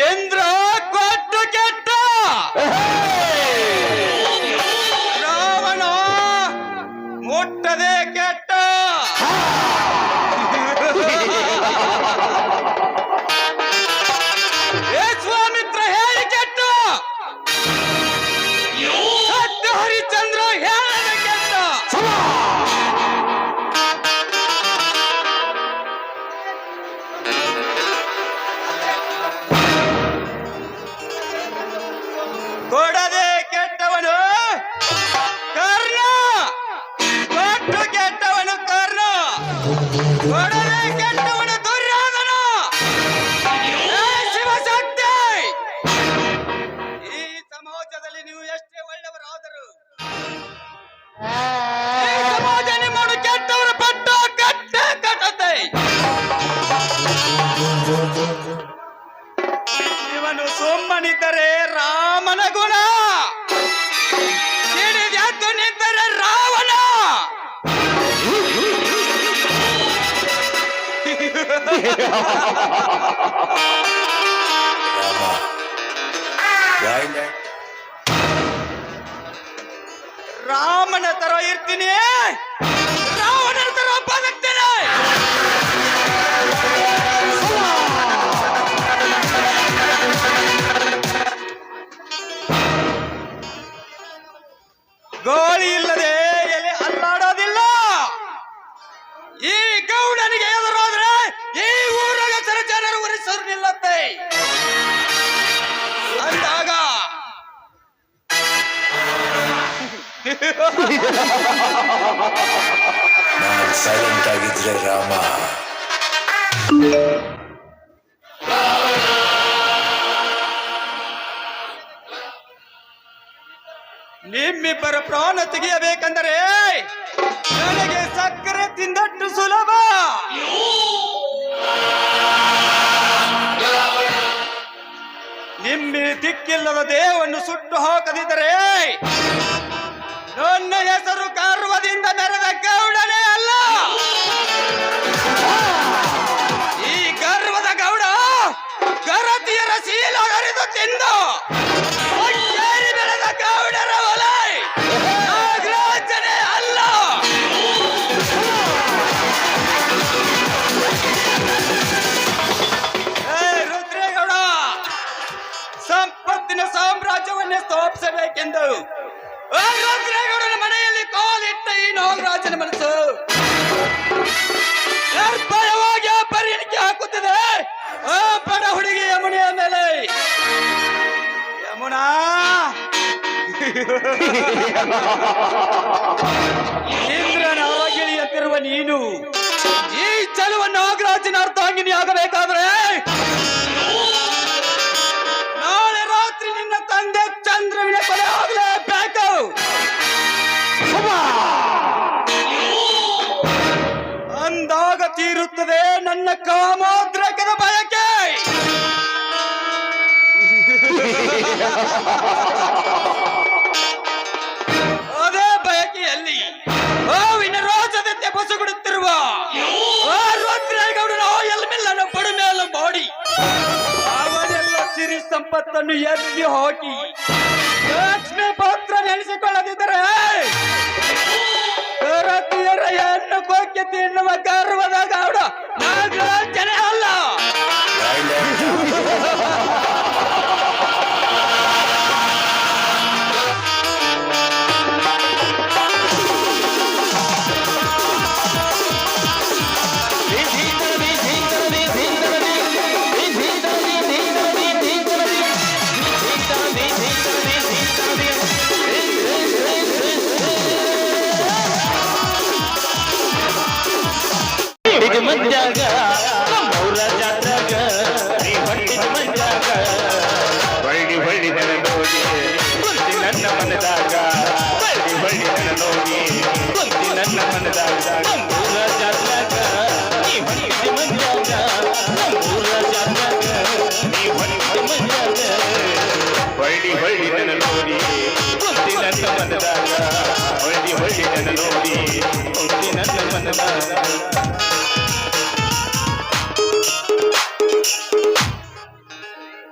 ಇಂದ್ರ ಕೊಟ್ಟು ಕೆಟ್ಟ ರಾವಣ ಮುಟ್ಟದೆ ಕೆಟ್ಟ ವಿಶ್ವಾಮಿತ್ರ ಹೇಳಿ ಕೆಟ್ಟ ಸತ್ಯ ಹರಿಶ್ಚಂದ್ರ ಹೇಳದೆ ಕೆಟ್ಟ ಕೊಡದೆ ಕೆಟ್ಟವನು ಕರ್ಣ ಕೊಟ್ಟು ಕೆಟ್ಟವನು ಕರ್ಣ ಕೊಡದೆ ಕೆಟ್ಟವನು ದುರ್ಯೋಧನ ಶಿವಶಕ್ತಿ ಈ ಸಮಾಜದಲ್ಲಿ ನೀವು ಎಷ್ಟೇ ಒಳ್ಳೆಯವರಾದರೂ ಈ ಸಮಾಜ ನಿಮ್ಮನ್ನು ಕೆಟ್ಟವರು ಪಟ್ಟು ಕಟ್ಟೆ ಕಟ್ಟುತ್ತೆ ಇವನು ಸುಮ್ಮನಿದ್ದರೆ ರಾಮನ ಗುಣ ಸಿಡಿದೆದ್ದು ನಿಂತರೆ ರಾವಣ ರಾಮನ ತರ ಇರ್ತೀನಿ ರಾವಣನ ತರ ಬದುಕ್ತೀನಿ ಗೋಳಿ ಇಲ್ಲದೆ ಎಲೆ ಅಲ್ಲಾಡೋದಿಲ್ಲ ಈ ಗೌಡನಿಗೆ ಎದುರಾದ್ರೆ ಈ ಊರಾಗ ಜನರು ಉರಿಸೋರು ನಿಲ್ಲತ್ತೆ ಅಂದಾಗ ನಾನು ಸೈಲೆಂಟ್ ಆಗಿದ್ರೆ ರಾಮ ನಿಮ್ಮಿಬ್ಬರ ಪ್ರಾಣ ತೆಗೆಯಬೇಕೆಂದರೆ ನನಗೆ ಸಕ್ಕರೆ ತಿಂದಟ್ಟು ಸುಲಭ ನಿಮ್ಮ ದಿಕ್ಕಿಲ್ಲದ ದೇಹವನ್ನು ಸುಟ್ಟು ಹಾಕದಿದ್ದರೆ ನನ್ನ ಹೆಸರು ಗರ್ವದಿಂದ ಮೆರೆದ ಗೌಡನೇ ಅಲ್ಲ ಈ ಗರ್ವದ ಗೌಡ ಗರತಿಯರ ಶೀಲ ಹರಿದು ತಿಂದು ಬೆಳೆದ ಗೌಡರ ಒಲೈ ನಾಗರಾಜನೇ ಅಲ್ಲ ರುದ್ರೇಗೌಡ ಸಂಪತ್ತಿನ ಸಾಮ್ರಾಜ್ಯವನ್ನೇ ಸ್ಥಾಪಿಸಬೇಕೆಂದು ರುದ್ರೇಗೌಡನ ಮನೆಯಲ್ಲಿ ಕಾಲಿಟ್ಟ ಈ ನಾಗರಾಜನ ಮನಸ್ಸು ನಿರ್ಭಯವಾಗಿ ಪರಿಣಿಕೆ ಹಾಕುತ್ತಿದೆ ಆ ಬಡ ಹುಡುಗಿ ಯಮುನೆಯ ಮೇಲೆ ಯಮುನಾ ಇಂದ್ರನ ಅವಗಿಳಿಯಂತಿರುವ ನೀನು ಈ ಚಲುವ ನಾಗರಾಜನ ಅರ್ಧಾಂಗಿನಿ ಆಗಬೇಕಾದ್ರೆ ನಾಳೆ ರಾತ್ರಿ ನಿನ್ನ ತಂದೆ ಚಂದ್ರವಿನ ಕೊಲೆ ಆಗಲೇಬೇಕು ಅಂದಾಗ ತೀರುತ್ತದೆ ನನ್ನ ಕಾಮೋದ್ರೇಕದ ಬಯಕೆ ಅದೇ ಬಯಕೆಯಲ್ಲಿ ಹೂವಿನ ರೋಜದಂತೆ ಬಸುಗುಡುತ್ತಿರುವ ರುದ್ರೇಗೌಡನ ಎಲ್ಮೆಲ್ಲನ್ನು ಬಡುಮೇಲು ಮಾಡಿ ಅವನೆಲ್ಲ ಸಿರಿ ಸಂಪತ್ತನ್ನು ಎತ್ತಿ ಹೋಗಿ ಲಕ್ಷ್ಮೀ ಪುತ್ರ ನೆನೆಸಿಕೊಳ್ಳದಿದ್ದರೆ ಗರತಿಯರ ಹೆಣ್ಣು ಕೊಕ್ಕೆ ತಿನ್ನುವ ಗರ್ವದ ಗೌಡ ನಾಗರಾಜನೇ ಅಲ್ಲ ಮಂಜಾಗ ಮೌಲ ಜಾತ್ರಾಗ ನೀ ಹೊಟ್ಟಿದ ಮಂಜಾಗ ಹೊಳ್ಳಿ ಹೊಳ್ಳಿ ನನ್ನ ನೋಡಿ ಕುಂತಿ ನನ್ನ ಮನದಾಗ ಹೊಳ್ಳಿ ಹೊಳ್ಳಿ ನನ್ನ ನೋಡಿ ಕುಂತಿ ನನ್ನ ಮನದಾಗ ಮೌಲ ಜಾತ್ರಾಗ ನೀ ಹೊಟ್ಟಿದ ಮಂಜಾಗ ಮೌಲ ಜಾತ್ರಾಗ ನೀ ಹೊಟ್ಟಿದ ಮಂಜಾಗ ಹೊಳ್ಳಿ ಹೊಳ್ಳಿ ನನ್ನ ನೋಡಿ ಕುಂತಿ ನನ್ನ ಮನದಾಗ ಹೊಳ್ಳಿ ಹೊಳ್ಳಿ ನನ್ನ ನೋಡಿ ಹುಟ್ಟಿ ನನ್ನ ಮನದಾಗ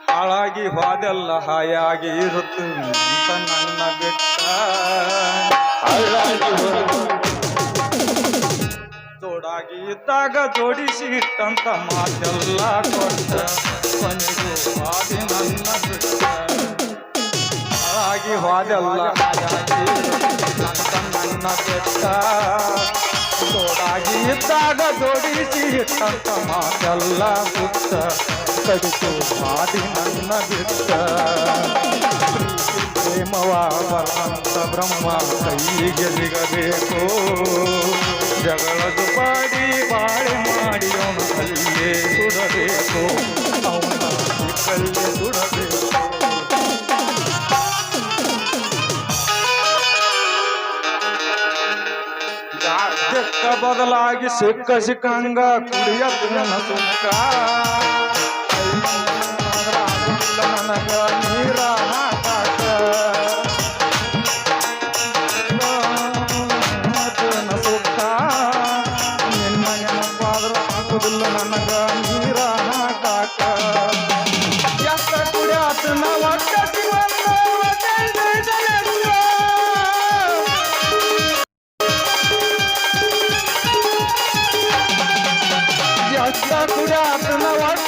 ಹಾಳಾಗಿ ಹೋದೆಲ್ಲ ಹಾಯಾಗಿ ಇರುತ್ತ ನನ್ನ ಬಿಟ್ಟ ಹಾಳಾಗಿ ಜೋಡಾಗಿ ಇದ್ದಾಗ ಜೋಡಿಸಿ ಇಟ್ಟಂತ ಮಾತೆಲ್ಲ ಕೊಟ್ಟ ಕೊನೆಗೂ ಹಾದಿ ನನ್ನ ಬಿಟ್ಟ ಹಾಳಾಗಿ ಹೋದೆಲ್ಲ ಹಾಯಾಗಿ ಇರುತ್ತ ನನ್ನ ಬಿಟ್ಟ ಜೋಡಾಗಿ ಇದ್ದಾಗ ಜೋಡಿಸಿ ಇಟ್ಟಂತ ಮಾತೆಲ್ಲ ಬಿಟ್ಟ ಕಡಿತು ಹಾದಿ ನನ್ನ ಬಿಟ್ಟ ಪ್ರೇಮವ ಬರಂತ ಬ್ರಹ್ಮ ಕೈಗೆ ಸಿಗಬೇಕು ಜಗಳದು ಪಾಡಿ ಬಾಳೆ ಮಾಡಿ ಅವನು ಕಲ್ಲೇ ಸುಡಬೇಕು ಅವನ ಕಲ್ಲೇ ಸುಡಬೇಕು ರಾಜ್ಯಕ್ಕ ಬದಲಾಗಿ ಸಿಕ್ಕಂಗ ಕುಡಿಯತ್ತಿನ ಸುಖ ನನಗ ನೀರ ಹಾಕಾಕ ಸುಖ ನಿನ್ನ ನೆನಪಾದ್ರ ಆಗುದಿಲ್ಲ ನನಗ ನೀರ ಹಾಕಾಕ ಎಷ್ಟ ಕುಡಿಯಾತನ ಒಟ್ಟ ಎಷ್ಟ ಕುಡಿಯಾತನ ಒಟ್ಟ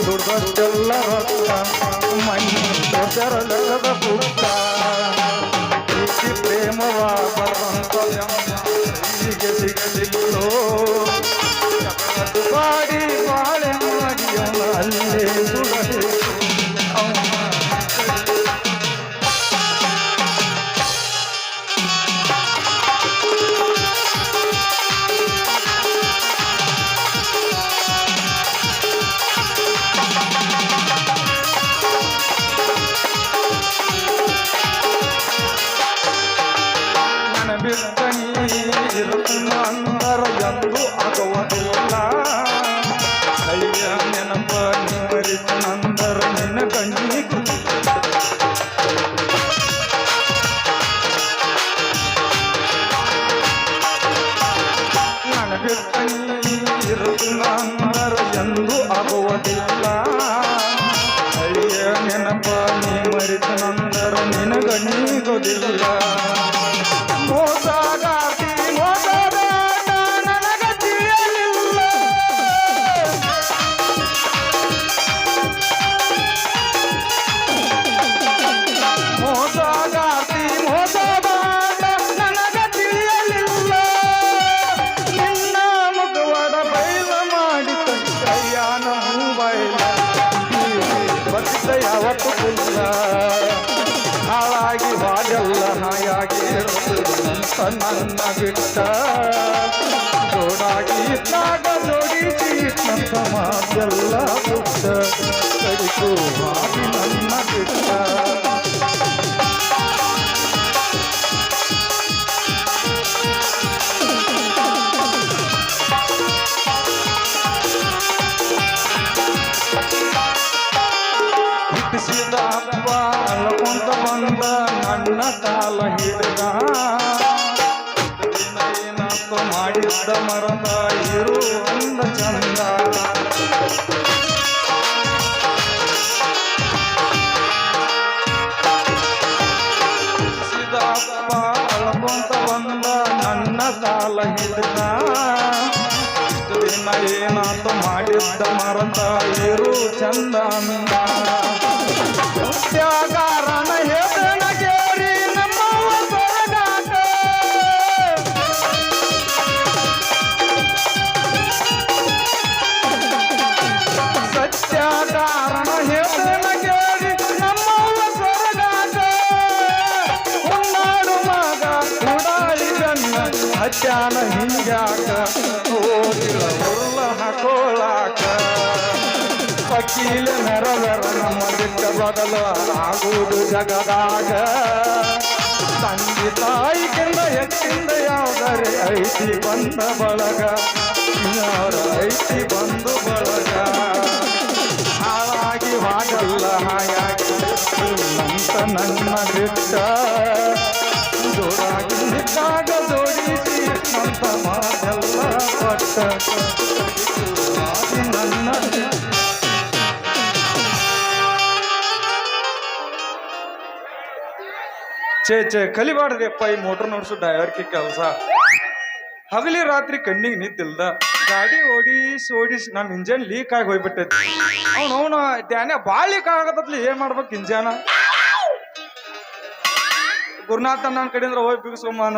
ದುಡ್ದಷ್ಟೆಲ್ಲ ರೊಕ್ಕ ಮಣ್ಣು ಹೆಸರಲ್ಲದ ಪುಟ್ಟ ಪ್ರೀತಿ ಪ್ರೇಮವ ಬರಂತ ಹೀಗೆ ಸಿಗಲಿಲ್ಲೋ ಬಾಡಿ ಬಾಳೆ ಮಾಡಿ ಅವನ ಅಲ್ಲೇ ಸುಡಬೇಕು ಅಂದರ ಎಂದು ಆಗುವುದಿಲ್ಲ ಹಳ್ಳಿಯ ನೆನಪ ನಿಮರಿತು ನಂದರ ನಿನ್ನ ಗಂಜಿ ನನ್ನ ಬಿಟ್ಟ ಇರುವುದು ನಂದರ ಎಂದು ಆಗುವುದಿಲ್ಲ ಹಳ್ಳಿಯ ನೆನಪ ನಿಮರಿತು ನಂದರ ನಿನ್ನ ಗಂಜಿಗೋದಿಲ್ಲ ಮೋಸಗಾತಿ ಮೋಸದ ನನಗ ತಿಳಿಯಲಿಲ್ಲ ಮೋಸಗಾತಿ ಮೋಸದ ನನಗ ತಿಳಿಯಲಿಲ್ಲ ನಿನ್ನ ಮುಖವಾಡ ಬೈಲ ಮಾಡಿ ಕೈಯಾನ ಮೂಬೈಲ ಬತ್ತ ಯಾವತ್ತು ಇಲ್ಲ ಹಾಳಾಗಿ ಬಾಜಲ್ಲ ಹಾಯಾಗಿ ನನ್ನ ಬಿಟ್ಟ ಜೋಡಾಗಿ ಇದ್ದಾಗ ಜೋಡಿಸಿ ನನ್ನ ಮಾತೆಲ್ಲ ಬಿಟ್ಟ ಕಡಿತು ಹಾಗೆ ನನ್ನ ಬಿಟ್ಟ ಹುಟ್ಟಿಸಿದ ಹಬ್ಬ ಅಳ್ಕೊಂತ ಬಂದ ನನ್ನ ಕಾಲ ಹಿಡಿದ ಏನಾತು ಮಾಡಿದ್ದ ಮರದ ಇರು ಅಂದ ಚಂದ ಹುಟ್ಟಿಸಿದ ಹಬ್ಬ ಅಳ್ಕೊಂತ ಬಂದ ನನ್ನ ಕಾಲ ಹಿಡಿದ ದಿನ ಏನಾತು ಮಾಡಿದ್ದ ಮರದ ಇರು ಚಂದ ಅಂದ ಸತ್ಯಾಗಾರನ ಹೇಳನ ಕೇರಿ ನಮ್ಮವ್ವ ಸೊರಗಾಕ ಸತ್ಯಾಗಾರನ ಹೇಳನ ಕೇರಿ ನಮ್ಮವ್ವ ಸೊರಗಾಕ ಹುನ್ನಾಡು ಮಗ ಉಡಾಳಿ ಗನ್ನ ಹತ್ಯಾನ ಹಿಂಗ್ಯಾಕ ಓದಿಲ್ಲ ಉರ್ಲ ಹಾಕೋಳಾಕ ವಕೀಲ ಮೆರವೆರ ನಮ್ಮ ಬಿಟ್ಟ ಬದಲು ಆಗುವುದು ಜಗದಾಗ ತಂದೆ ತಾಯಿಗಿಂದ ಹೆಚ್ಚಿಂದ ಯಾವ್ದರೆ ಐತಿ ಬಂದ ಬಳಗ ಯಾರ ಐತಿ ಬಂದು ಬಳಗ ನನ್ನ ಬಿಟ್ಟ ಜೋರಾಗಿ ನಿಂತಾಗ ಜೋಡಿಸಿ ಅಂತ ಮಾತೆಲ್ಲ ಪಟ್ಟ ನನ್ನ ಚೇ ಕಲಿಬಾರ್ದ್ರಿ ಅಪ್ಪ ಈ ಮೋಟರ್ ನೋಡ್ಸು ಡ್ರೈವರ್ಗೆ ಕೆಲಸ ಹಗಲಿ ರಾತ್ರಿ ಕಣ್ಣಿಗೆ ನಿದ್ದಿಲ್ದ ಗಾಡಿ ಓಡಿಸಿ ನಮ್ಮ ಇಂಜನ್ ಲೀಕ್ ಆಗಿ ಹೋಗ್ಬಿಟ್ಟೈತಿ ಅವನು ಧ್ಯಾನ ಭಾಳ ಲೀಕ್ ಆಗತ್ತತ್ಲಿ ಏನ್ ಮಾಡ್ಬೇಕು ಇಂಜನ್ ಗುರುನಾಥ ನನ್ನ ಕಡೆಯಿಂದ ಹೋಗಿ ಬಿಗಿಸ್ಕೊಂಬ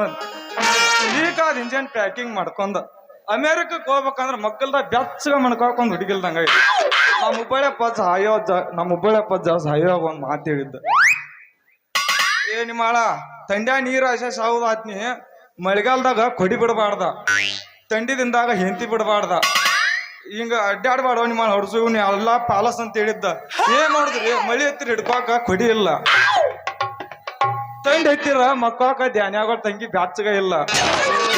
ಲೀಕ್ ಆದ ಇಂಜನ್ ಪ್ಯಾಕಿಂಗ್ ಮಾಡ್ಕೊಂಡ ಅಮೇರಿಕಕ್ಕೆ ಹೋಗ್ಬೇಕಂದ್ರೆ ಮಕ್ಕಳ್ದ ಬೆಚ್ಚಗ ಮಣ್ಕಾಕೊಂಡ್ ಹುಡುಗಿಲ್ದಂಗ ನಮ್ಮ ಹುಬ್ಬಳ್ಳಿ ಅಪ್ಪ ಸಾಯೋಗ ಒಂದು ಮಾತು ಹೇಳಿದ್ದ ಏ ನಿಮ್ಮಳ ತಂಡ್ಯಾ ನೀರು ಹಸ ಸಾವುದ ಆತ್ನಿ ಮಳೆಗಾಲದಾಗ ಕೊಡಿ ಬಿಡಬಾರ್ದ ತಂಡಿದಿಂದಾಗ ಹೆಂತಿ ಬಿಡಬಾರ್ದ ಹಿಂಗ ಅಡ್ಡಾಡ್ಬಾರ್ದ ನಿಮ್ಮ ಹೊಡ್ಸು ನೀ ಎಲ್ಲ ಪಾಲಸ್ ಅಂತ ಹೇಳಿದ್ದ ಏನ್ ಮಾಡಿದ್ರಿ ಮಳಿ ಹತ್ತಿರ ಹಿಡ್ಕೋಕ ಕೊಡಿ ಇಲ್ಲ ತಂಡಿ ಹತ್ತಿರ ಮಕ್ಕೋಕ ಧ್ಯಾನ್ಯಾಗ ತಂಗಿ ಬ್ಯಾಚಗ ಇಲ್ಲ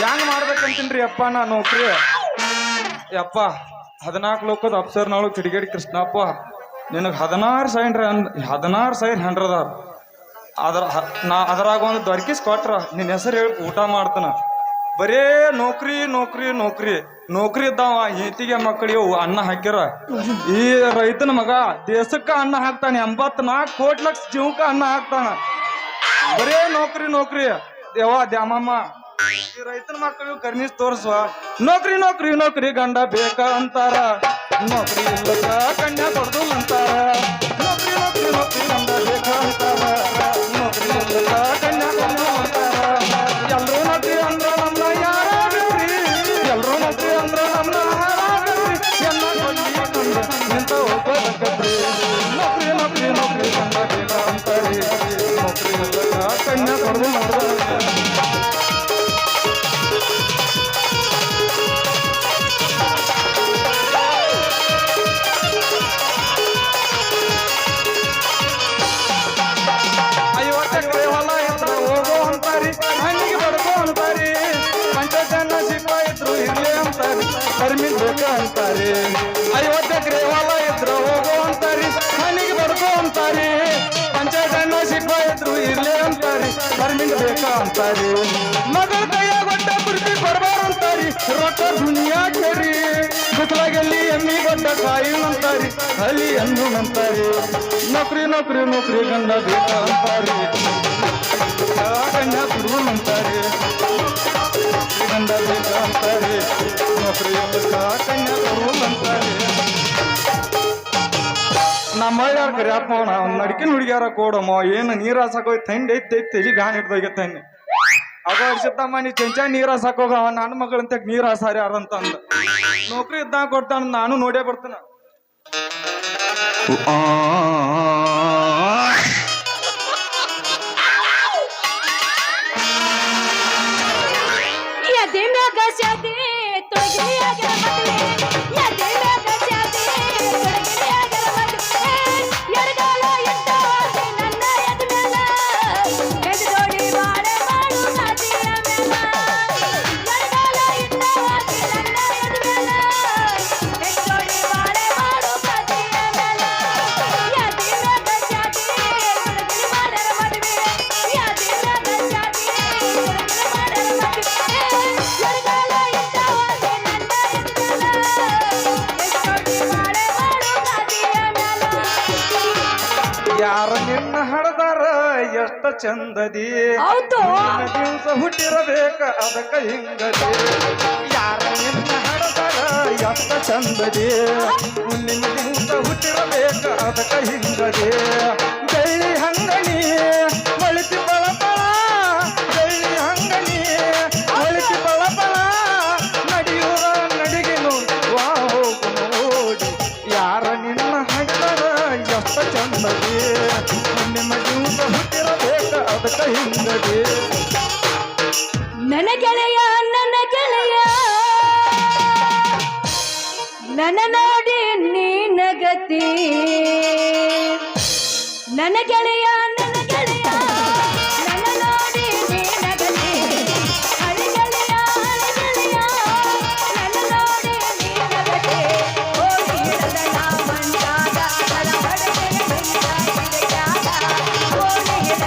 ಹೆಂಗ್ ಮಾಡ್ಬೇಕಂತೀನ್ರಿ ಅಪ್ಪ ನಾ ನೌಕ್ರಿ ಯಪ್ಪ 14 ಲೋಕದ ಅಪ್ಸರ್ನಾಳು ಕಿಡಿಗೇಡಿ ಕೃಷ್ಣಪ್ಪ ನಿನಗೆ 16,000 ಹೆಂಡ್ರದಾರ ಅದ್ರಾಗ ಒಂದು ದೊರಕಿಸ್ ಕೊಟ್ರ ನಿನ್ನ ಹೆಸರು ಹೇಳಿ ಊಟ ಮಾಡ್ತಾನ ಬರೇ ನೌಕರಿ ಇದ್ದಾವ ಹೆಂತಿಗೆ ಮಕ್ಕಳಿಗೆ ಅನ್ನ ಹಾಕ್ಯಾರ ಈ ರೈತನ ಮಗ ದೇಶಕ್ಕ ಅನ್ನ ಹಾಕ್ತಾನೆ 84 ಕೋಟಿ ಲಕ್ಷ ಜೀವಕ್ಕ ಅನ್ನ ಹಾಕ್ತಾನ ಬರೇ ನೌಕರಿ ದೇವಾ ದ್ಯಾಮಮ್ಮ ಈ ರೈತನ ಮಕ್ಕಳಿಗೆ ಕರ್ನಿಸ್ ತೋರ್ಸುವ ನೌಕರಿ ಗಂಡ ಬೇಕ ಅಂತಾರ ನೌಕರಿ ಇಲ್ಲಕ ಕನ್ಯಾ ಕೊಡ್ದು ಅಂತಾರ ನೌಕರಿ ಗಂಡ ಬೇಕ ಅಂತಾರ ನೌಕರಿ ಇಲ್ಲಕ ಕನ್ಯಾ ಕೊಡ್ದು ಅಂತಾರ ಎಲ್ರೂ ನೌಕರಿ ಅಂದ್ರ ನಮ್ಮ ಯಾರಾಗ್ರಿ ಎಲ್ರೂ ನೌಕರಿ ಅಂದ್ರ ನಮ್ಮ ಹಾರಾಗ್ರಿ ಎಲ್ಲ ಕೊಂಡಿ ನಿಂತ ಹೋಗ್ಬೇಕತ್ರಿ ನೌಕರಿ ಗಂಡ ಬೇಕ ಅಂತಾರಿ ನೌಕರಿ ಇಲ್ಲಕ ಕನ್ಯಾ ಕೊಡ್ದು ಅಂತಾರ ಅಂತಾರೆ 50 ಎಕರೆ ಹೊಲ ಇದ್ರು ಹೋಗೋ ಅಂತಾರಿ ಮನೆಗೆ ಬಡ್ಕೋ ಅಂತಾರಿ ಪಂಚಾಯತ್ ಸಿಕ್ಕ ಇದ್ರು ಇರ್ಲಿ ಅಂತಾರಿ ಪರ್ಮಿಟ್ ಬೇಕಾ ಅಂತಾರಿ ಮಗಳ ಕೈಯಾಗ ಒಟ್ಟ ಪುರ್ತಿ ಕೊಡ್ಬಾರ ಅಂತಾರಿ ರೊಕ್ಕ ದುನಿಯಾ ಕೇರಿ ಬಿಸಿಲಾಗಲ್ಲಿ ಎಮ್ಮಿ ಗೊಡ್ಡ ಕಾಯಿ ಅಂತಾರಿ ಅಲ್ಲಿ ಅನ್ನು ಅಂತಾರಿ ನೌಕರಿ ಗಂಡ ಬೇಕಾ ಅಂತಾರಿ ಗಂಡ ಬಿಡು ಅಂತಾರಿ ಗಂಡ ಬೇಕಾ ಅಂತಾರಿ ನೌಕರಿ ಕನ್ಯಾ ಕೊಡು ಅಂತಾರಿ ನಮ್ಮ ಯಾರು ಕರಿಯಪ್ಪ ನಡ್ಕಿನ ಹುಡುಗಿಯಾರ ಕೊಡಮ್ಮ ಏನು ನೀರು ಹಾಸಕೋಯ್ ತಂಡಿ ಐತಿ ತಲಿ ಬ್ಯಾನ್ ಹಿಡ್ದೋಗೈತೆ ಅದ ಅಡ್ಸಿದ್ದಮ್ಮ ನೀ ಚೆಂಚ ನೀರು ಹಾಸಕೋಗ ನನ್ನ ಮಗಳಂತ ನೀರು ಹಾಸಾರಿ ಯಾರಂತ ಅಂದ ನೌಕರಿ ಇದ್ದಾಗ ಕೊಡ್ತಾನ ನಾನು ನೋಡೇ ಬರ್ತಾನ ಯಾರ ನಿನ್ನ ಹಡದಾರ ಎಷ್ಟ ಚಂದದಿ ದಿವಸ ಹುಟ್ಟಿರಬೇಕ ಅದಕ್ಕ ಹಿಂಗದಿ ಯಾರ ನಿನ್ನ ಹಡದಾರ ಎಷ್ಟ ಚಂದದಿ ನಿನ್ನ ದಿವಸ ಹುಟ್ಟಿರಬೇಕ ಅದಕ್ಕ ಹಿಂಗದಿ ಬೆಳ್ಳಿ ಹಂಗನಿ ಮಳಿತಿ ಬಳಪಳ ಬೆಳ್ಳಿ ಹಂಗನಿ ಮಳಿತಿ ಬಳಪಳ ನಡೆಯುವ ನಡಿಗೆನು ವಾ ಹೋಗು ನೋಡಿ ಯಾರ ನಿನ್ನ ಹಡದಾರ ಎಷ್ಟ ಚಂದದಿ ನಿಮ್ಮ ಜೀವ ಹುಟ್ಟಿರಬೇಕ ಅದಕ್ಕ ಹಿಂಗದಿ ನನ್ನ ಗೆಳೆಯ ನನ್ನ ನೋಡಿ ನೀನಗತಿ ನನ್ನ ಗೆಳೆಯ ನನ್ನ ನೋಡಿ ನೀನಗತಿ ಹಳಿ ಗೆಳೆಯ ನನ್ನ ನೋಡಿ ನೀನಗತಿ ಹೋಗಿ ಹಿಡದಳ ಮಂಜಾಗ ತಳ ಹೊಡೆಗೆ ಹೋಗಿ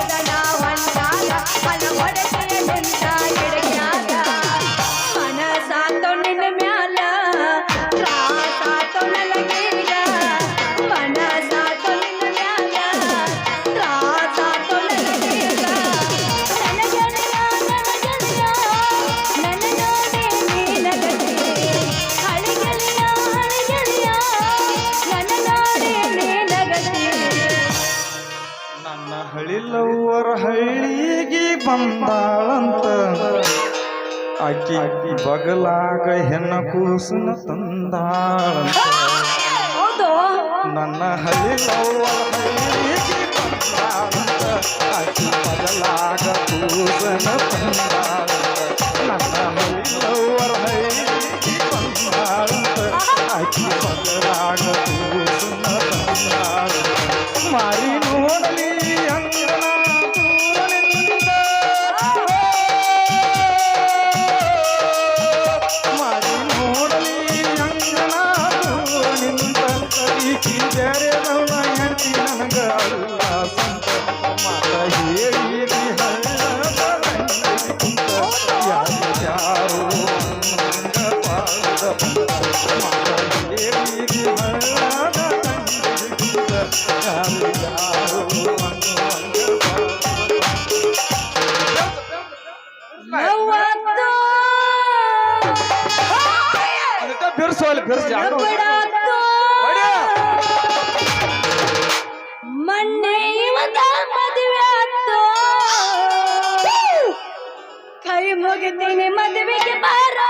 ಹಳ್ಳಿಲವ್ವರ ಹಳ್ಳಿಗೆ ಬಂದಾಳಂತ ಆಕಿ ಬಗಲಾಗ ಹೆಣ್ಣ ಕೂಸನ ತಂದಾಳಂತ ಹೌದು ನನ್ನ ಹಳ್ಳಿಲವ್ವರ ಹಳ್ಳಿಗೆ ಬಂದಾಳಂತ ಆಕಿ ಬಗಲಾಗ ಕೂಸನ ತಂದಾಳಂತ ನನ್ನ ಹಳ್ಳಿಲವ್ವರ ಹಳ್ಳಿಗೆ ಬಂದಾಳಂತ ಆಕಿ ಬಗಲಾಗ ಕೂಸನ ತಂದಾಳಂತ ಮಾರಿ ನೋಡಲಿ ಅಂಗನ ದೂರನಿಂದ ಮಾರಿ ನೋಡಲಿ ಅಂಗನ ದೂರನಿಂದ ಈಕಿ ಬೇರೆದವಳ ಹೆಂಡತಿ ನನಗ ಅಲ್ಲ ಸಂತ ಮಾತ ಹೇಳಿರಿ ಹಳ್ಳದ ದಂಡಿಗೆ ಕುಂತ ಯಾರು ನಂಗ ಪಾದ ಮಾತ ಹೇಳಿರಿ ಹಳ್ಳದ ದಂಡಿಗೆ ಕುಂತ ಯಾರು ಯಾವತ್ತೋ ಅದಕ್ಕೆ ಬಿರ್ಸೋಲಿ ಬಿರ್ಸಿ ಯಾರು ಬಿಡಾತ್ತೋ ಮೊನ್ನೆ ಇವತ್ತ ಮದುವೆ ಆತ್ತೋ ಕೈ ಮುಗಿತೀನಿ ಮದುವೆಗೆ ಬಾರೋ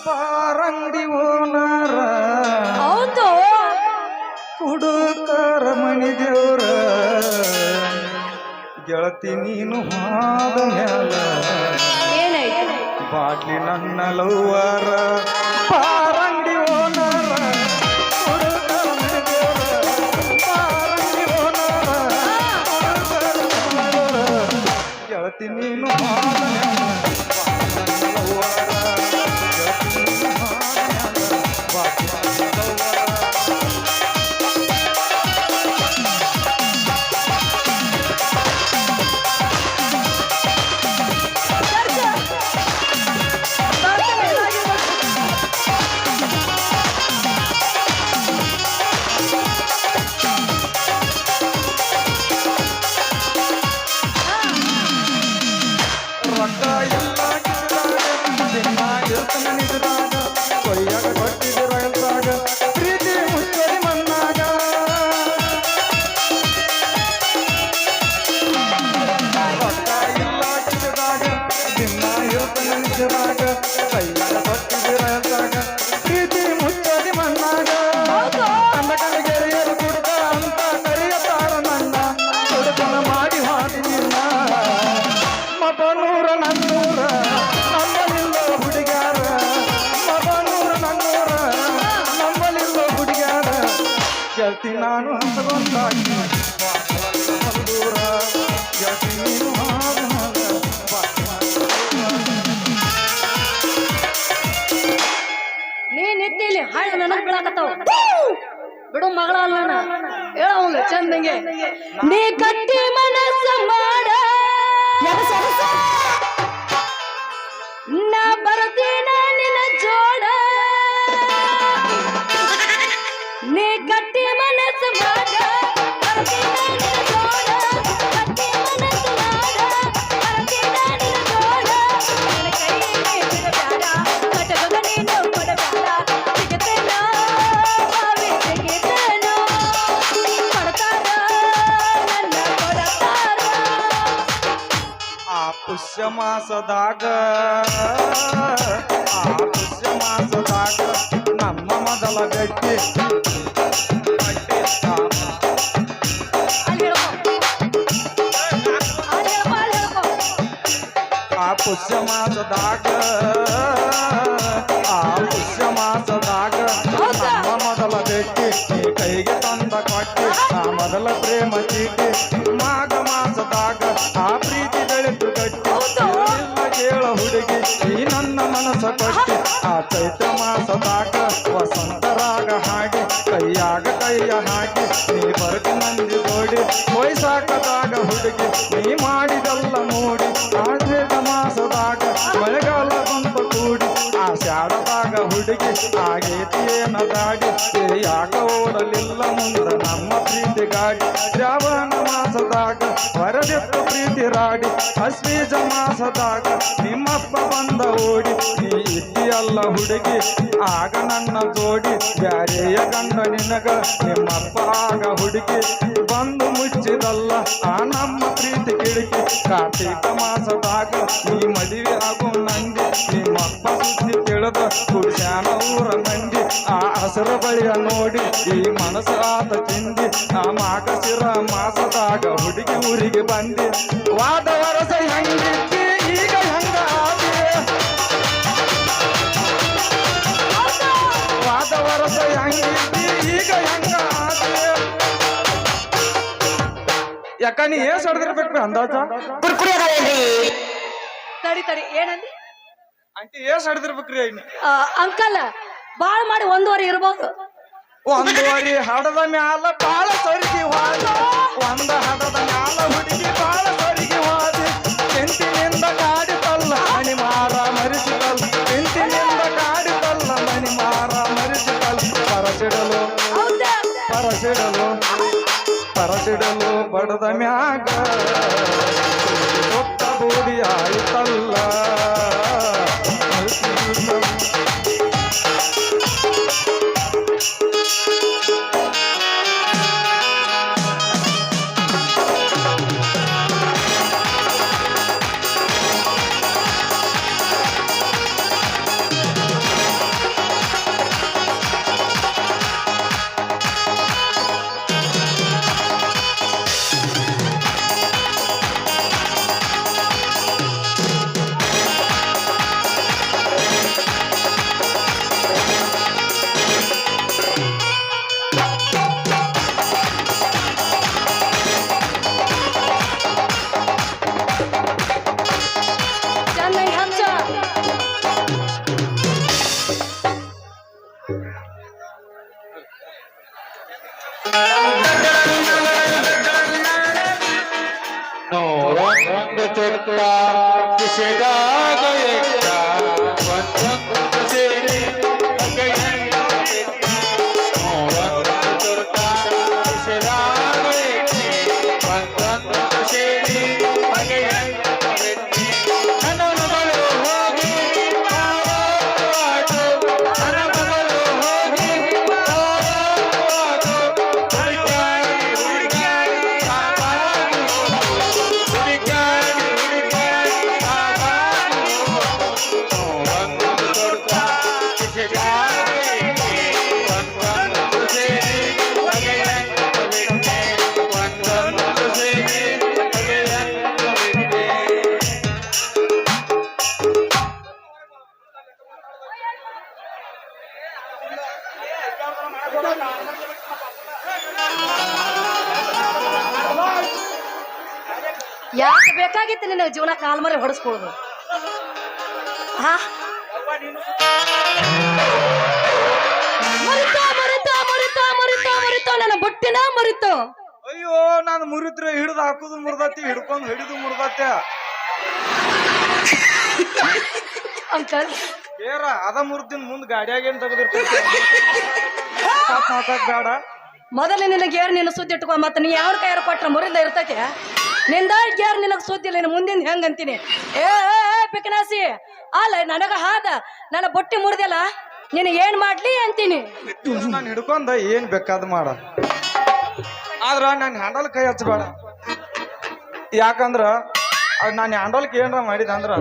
ಬಾರಂಗಡಿ ಓನರ ಹೌದು ಕುಡುಕರ ಮನಿ ದೇವ್ರ ಗೆಳತಿ ನೀನು ಹಾದ ಮ್ಯಾಲ ಏನಾಯ್ತು ಬಾಟ್ಲಿ ನನ್ನ ಲವ್ವರ ಬಾರಂಗಡಿ ಓನರ ಕುಡುಕರ ಮನಿ ದೇವ್ರ ಬಾರಂಗಡಿ ಓನರ ಕುಡುಕರ ಮನಿ ದೇವ್ರ ಗೆಳತಿ ನೀನು ಹಾದ ಮ್ಯಾಲ ಬಾಟ್ಲಿ ನನ್ನ ಲವ್ವರ ಗೆಳತಿ ನೀನು ಹಾದ ಮ್ಯಾಲ ಬಾಟ್ಲಿ ನನ್ನ ಲವ್ವರ ರೊಕ್ಕ ಎಲ್ಲ ಕಿಸಿದಾಗ ದಿನ ಇರ್ತನ ನಿಜದಾಗ ಕೊಯ್ಯಾಗ ಕೊಟ್ಟಿದ್ದು ರೈಲ್ದಾಗ ಪ್ರೀತಿ ಮುಚ್ಚಡಿ ಮಣ್ಣಾಗ ರೊಕ್ಕ ಎಲ್ಲ ಕಿಸಿದಾಗ ದಿನ ಇರ್ತನ ನಿಜದಾಗ ಕೊಯ್ಯಾಗ ಕೊಟ್ಟಿದ್ದು ರೈಲ್ದಾಗ ಪ್ರೀತಿ ಮುಚ್ಚಡಿ ಮಣ್ಣಾಗ ಕಂದ ಗೆಳೆಯರು ಕುಡ್ದ ಅಂತ ಕರೆಯತಾರ ನನ್ನ ಕುಡುಕನ ಮಾಡಿ ಹಾಡಿ ನಿನ್ನ ಮಬನೂರ ನನ್ನೂರ ನಮ್ಮಲಿಲ್ಲ ಹುಡುಗ್ಯಾರ ಮಬನೂರ ನನ್ನೂರ ನಮ್ಮಲಿಲ್ಲ ಹುಡುಗ್ಯಾರ ಗೆಳತಿ ನಾನು ಹಂತಗೊಂದಾಗಿ ದೂರ ಗೆಳತಿ ನೀನು ಹಾದ ನೀ ನಿತ್ತಿಲಿ ಹಾಳು ನನಗ್ ಬೀಳಾಕತ್ತಾವ ಬಿಡು ಮಗಳ ಅಲ್ಲ ನಾನು ಹೇಳ ಚಂದಂಗೆ ನೀ ಕಟ್ಟಿ ಮನಸ್ಸ ಮಾಡ ನಾ ಬರ್ತೀನ ನಿನ್ನ ಜೋಡ ನೀ ಕಟ್ಟಿ ಮನಸ್ಸು ಮಾಡ ಬರ್ತೀನ ನಿನ್ನ ಜೋಡ ಕಟ್ಟಿ ಮನಸ್ಸು ಮಾಡ ಬರ್ತೀನ ನಿನ್ನ ಜೋಡ ನನ್ನ ಕೈಯಲ್ಲಿ ಬಿಡಬೇಡ ಕಟಕಗ ನೀನು ಕೊಡಬೇಡ ಸಿಗುತ್ತೇನೋ ಬಾವಿ ಸಿಗುತ್ತೇನೋ ಕೊಡ್ತಾರ ನನ್ನ ಕೊಡತಾರ ಆ ಪುಷ್ಯ ಮಾಸದಾಗ ನಮ್ಮ ಮೊದಲ ಗಟ್ಟಿ ಅಲ್ಲಿ ಹೇಳ್ಕೊ ಅಲ್ಲಿ ಹೇಳ್ಕೊ ಆ ಪುಷ್ಯ ಮಾಸದಾಗ ನಮ್ಮ ಮೊದಲ ಭೇಟಿ ನೀ ಕೈಗೆ ತಂದ ಕೊಟ್ಟಿ ಆ ಮೊದಲ ಪ್ರೇಮ ಚೀಟಿ ಮಾಘ ಮಾಸದಾಗ ಆ ಪ್ರೀತಿ ಬೆಳೆದು ಗಟ್ಟಿ ಇಲ್ಲ ಕೇಳ ಹುಡುಗಿ ಈ ನನ್ನ ಮನಸ್ಸ ಕೊಟ್ಟಿ ಆ ಚೈತ್ರ ಮಾಸದಾಗ ವಸಂತರಾಗ ಹಾಡಿ ಕೈಯ ಹಾಕಿ ನೀ ಬರ್ತಿ ಮಂದಿ ಜೋಡಿ ವಯಸ್ಸಾಕದಾಗ ಹುಡುಗಿ ನೀ ಮಾಡಿದೆಲ್ಲ ನೋಡಿ ಆ ಚೈತ್ರ ಮಾಸದಾಗ ಮಳೆಗಾಲ ಬಂತ ಕೂಡಿ ಆ ಶಾಡದಾಗ ಹುಡುಗಿ ಆಗೈತಿ ಏನ ಗಾಡಿ ಯಾಕ ಓಡಲಿಲ್ಲ ಮುಂದ ನಮ್ಮ ಪ್ರೀತಿ ಗಾಡಿ ಶ್ರಾವಣ ಮಾಸದಾಗ ಹೊರದೆತ್ತು ಪ್ರೀತಿ ರಾಡಿ ಅಶ್ವೀಜ ಮಾಸದಾಗ ನಿಮ್ಮಪ್ಪ ಬಂದ ಓಡಿ ನೀ ಇದ್ದೀಯಲ್ಲ ಹುಡುಗಿ ಆಗ ನನ್ನ ಜೋಡಿ ಬ್ಯಾರೆಯ ಗಂಡ ನಿನಗ ನಿಮ್ಮಪ್ಪ ಆಗ ಹುಡುಗಿ ಬಂದು ಮುಚ್ಚಿದಲ್ಲ ಆ ನಮ್ಮ ಪ್ರೀತಿ ಕಿಡಿಕಿ ಕಾರ್ತೀಕ ಮಾಸದಾಗ ನೀ ಮದುವೆ ಆಗು ನಂದಿ ನಿಮ್ಮಪ್ಪ ಸುದ್ದಿ ತಿಳಿದ ಕುಡ್ಸ್ಯಾನ ಊರ ಮಂದಿ ಆ ಹಸಿರು ಬಳಿಯ ನೋಡಿ ಈ ಮನಸ್ಸು ಆತ ಚಿಂದಿ ಆ ಮಾಗಶಿರ ಮಾಸದಾಗ ಹುಡುಗಿ ಊರಿಗೆ ಬಂದಿ ವಾದ ವರಸ ಹೆಂಗಿದ್ದಿ ಈಗ ಹೆಂಗ ಆದಿ ವಾದ ವರಸ ಹೆಂಗಿದ್ದಿ ಈಗ ಹೆಂಗ ಆದಿ ಯಾಕ ನೀ ಏನ್ ಸಡ್ದಿರ್ಬೇಕು ಅಂದಾಜ ತಡಿ ಏನಂದಿ ಅಂಟಿ ಏನ್ ಸಡ್ದಿರ್ಬೇಕ್ರಿ ಅಂಕಲ್ ಬಾಳ್ ಮಾಡಿ 1.5 ಇರ್ಬೋದು. ಒಂದುವರಿ ಹಡದ ಮ್ಯಾಲ ಬಾಳ ಸರಿಗೆ ಹೋದ ಒಂದ ಹಡದ ಮ್ಯಾಲ ಹುಡುಗಿ ಬಾಳ ಸರಿಗೆ ಹೋದಿ ಕೆಂತಿನಿಂದ ಕಾಡಿತಲ್ಲ ಮಣಿ ಮಾರ ಮರಿಸಿದಲ್ ಕೆಂತಿನಿಂದ ಕಾಡಿತಲ್ಲ ಮಣಿ ಮಾರ ಮರಿಸಿದಲ್ ಪರಸಿಡಲು ಬಡದ ಮ್ಯಾಗ ಕೊಟ್ಟ ಬೂದಿ ಆಯ್ತಲ್ಲ ಯಾಕೆ ಬೇಕಾಗಿತ್ತು ನಿನ್ನ ಜೀವನ ಕಾಲ್ಮರೆ ಹೊಡೆಸ್ಕೊಳ್ಳೋದು? ಹಾ ಮರಿತ ನನ್ನ ಬುಟ್ಟಿನ ಮರಿತು. ಅಯ್ಯೋ ನಾನು ಮುರಿದ್ರೆ ಹಿಡಿದು ಹಾಕುದು ಮುರ್ದತಿ ಹಿಡ್ಕೊಂಡು ಹಿಡಿದು ಮುರ್ದತ್ಯ ಅಂಕಲ್ ಬೇರ ಅದ ಮುರ್ದಿನ ಮುಂದ್ ಗಾಡಿಯಾಗ ಏನ್ ತೆಗೆದಿರ್ತೈತಿ ಬೇಡ. ಮೊದಲೇ ನಿನ್ನ ಗೇರ್ ನಿನ್ನ ಸುದ್ದಿ ಇಟ್ಕೊ, ಮತ್ತೆ ನೀ ಯಾವ ಕೈಯಾರ ಕೊಟ್ರ ಮುರಿಂದ ಇರ್ತೈತೆ. ನಿಂದ ಗೇರ್ ನಿನಗ್ ಸುದ್ದಿ ಇಲ್ಲ, ಮುಂದಿನ ಹೆಂಗ ಅಂತೀನಿ. ಏ ಪಿಕನಾಸಿ ಅಲ್ಲ ನನಗ ಹಾದ ನನ್ನ ಬೊಟ್ಟಿ ಮುರಿದಲ್ಲ, ನೀನು ಏನ್ ಮಾಡ್ಲಿ ಅಂತೀನಿ. ನಾನು ಹಿಡ್ಕೊಂಡ ಏನ್ ಬೇಕಾದ್ ಮಾಡ, ಆದ್ರ ನಾನು ಹ್ಯಾಂಡಲ್ ಕೈ ಹಚ್ಚಬೇಡ. ಯಾಕಂದ್ರ ನಾನು ಹ್ಯಾಂಡಲ್ಗೆ ಏನ್ರ ಮಾಡಿದ ಅಂದ್ರ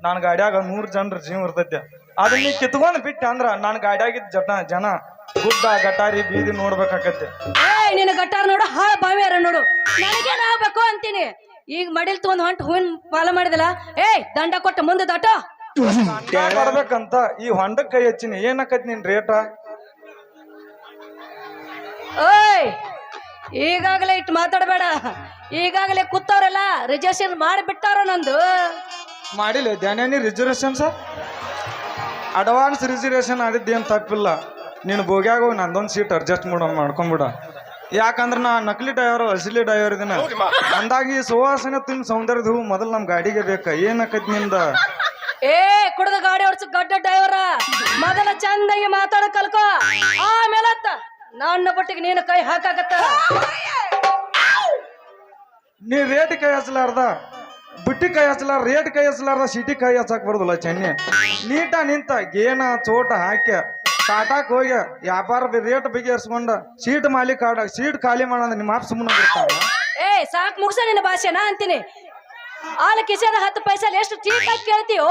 ನಾನು ಗಾಡಿಯಾಗ 100 ಜನರ ಜೀವ ಇರ್ತೈತೆ. ಅದನ್ನ ನೀ ಕಿತ್ಕೊಂಡ್ ಬಿಟ್ಟೆ ಅಂದ್ರ ನಾನು ಗಾಡಿಯಾಗಿದ್ದ ಜನ ಗುಡ್ಡ ಗಟಾರಿ ಬೀದಿ ನೋಡ್ಬೇಕಾಕತ್ತೆ. ನಿನ್ನ ಗಟ್ಟಾರ ನೋಡು, ಹಾ ಬಾವಿಯಾರ ನೋಡು, ನನಗೇನ್ ಆಗ್ಬೇಕು ಅಂತೀನಿ. ಈಗ ಮಡಿಲ್ ತಗೊಂಡ್ ಹೊಂಟ ಹೂವಿನ ಪಾಲ ಮಾಡಿದಲ್ಲ, ದಂಡ ಕೊಟ್ಟ ಮುಂದೆ ದಾಟೋ ಬರ್ಬೇಕಂತ ಈ ಹೊಂಡಕ್ ಕೈ ಹಚ್ಚಿನಿ. ಏನಕ್ಕತ್ ನಿನ್ ರೇಟ? ಈಗಾಗಲೇ ಇಟ್ಟು ಮಾತಾಡಬೇಡ. ಈಗಾಗಲೇ ಕೂತವ್ರೆಲ್ಲ ರಿಜರ್ವೇಶನ್ ಮಾಡಿಬಿಟ್ಟಾರ. ನಂದು ಮಾಡಿಲ್ಲ ಧ್ಯಾನಿ ರಿಸರ್ವೇಶನ್ ಸರ್. ಅಡ್ವಾನ್ಸ್ ರಿಸರ್ವೇಶನ್ ಆದಿದ್ದೇನು ತಪ್ಪಿಲ್ಲ ನೀನು ಬೋಗ್ಯಾಗ ಹೋಗಿ ನಂದೊಂದು ಸೀಟ್ ಅಡ್ಜಸ್ಟ್ ಮಾಡ್ಕೊಂಬಿಡ. ಯಾಕಂದ್ರೆ ನಾ ನಕಲಿ ಡ್ರೈವರ್ ಅಸಲಿ ಡ್ರೈವರ್ ಇದೀನ. ಅಂದಾಗಿ ಸುವಾಸನೆ ತಿನ್ ಸೌಂದರ್ಯದ ಹೂ ಮೊದಲು ನಮ್ಮ ಗಾಡಿಗೆ ಬೇಕ. ಏನಾಕೈತಿ ನಿಂದ? ಏ ಕುಡ್ದ ಗಾಡಿ ಹೊಡ್ಸ ಗಡ್ಡ ಡ್ರೈವರ ಮೊದಲ ಚಂದಾಗಿ ಮಾತಾಡ ಕಲ್ಕೋ, ಆಮೇಲೆ ನನ್ನ ಬಟ್ಟಿಗೆ ನೀನು ಕೈ ಹಾಕಾಕತ್ತ. ನೀ ರೇಟ್ ಕೈ ಹಚ್ಚಲಾರ್ದ, ಬುಟ್ಟಿ ಕೈ ಹಚ್ಚಲಾರ, ರೇಟ್ ಕೈ ಹಚ್ಚಲಾರ್ದ ಸಿಟಿ ಕೈ ಹಚ್ಚಕ್ ಬರೋದಿಲ್ಲ. ಚೆನ್ನಿ ನೀಟ ನಿಂತ ಗೇನ ಚೋಟ ಹಾಕ್ಯ ಟಾಟಾಕ್ ಹೋಗ್ಯ ವ್ಯಾಪಾರ ರೇಟ್ ಬಗೆಹರಿಸ್ಕೊಂಡ ಸೀಟ್ ಮಾಲೀಕ ಆಡ ಸೀಟ್ ಖಾಲಿ ಮಾಡೋದ ನಿಮ್ಮ ಮಾಪ್ ಸುಮ್ಮನೆ ಬಿಡ್ತಾವ. ಏ ಸಾಕ್ ಮುಗ್ಸ ನಿನ್ನ ಭಾಷೆನಾ ಅಂತೀನಿ. ಆಲ ಕಿಸೆದ 10 ಪೈಸೆ ಎಷ್ಟು ಚೀಟಾಗಿ ಕೇಳ್ತೀಯೋ?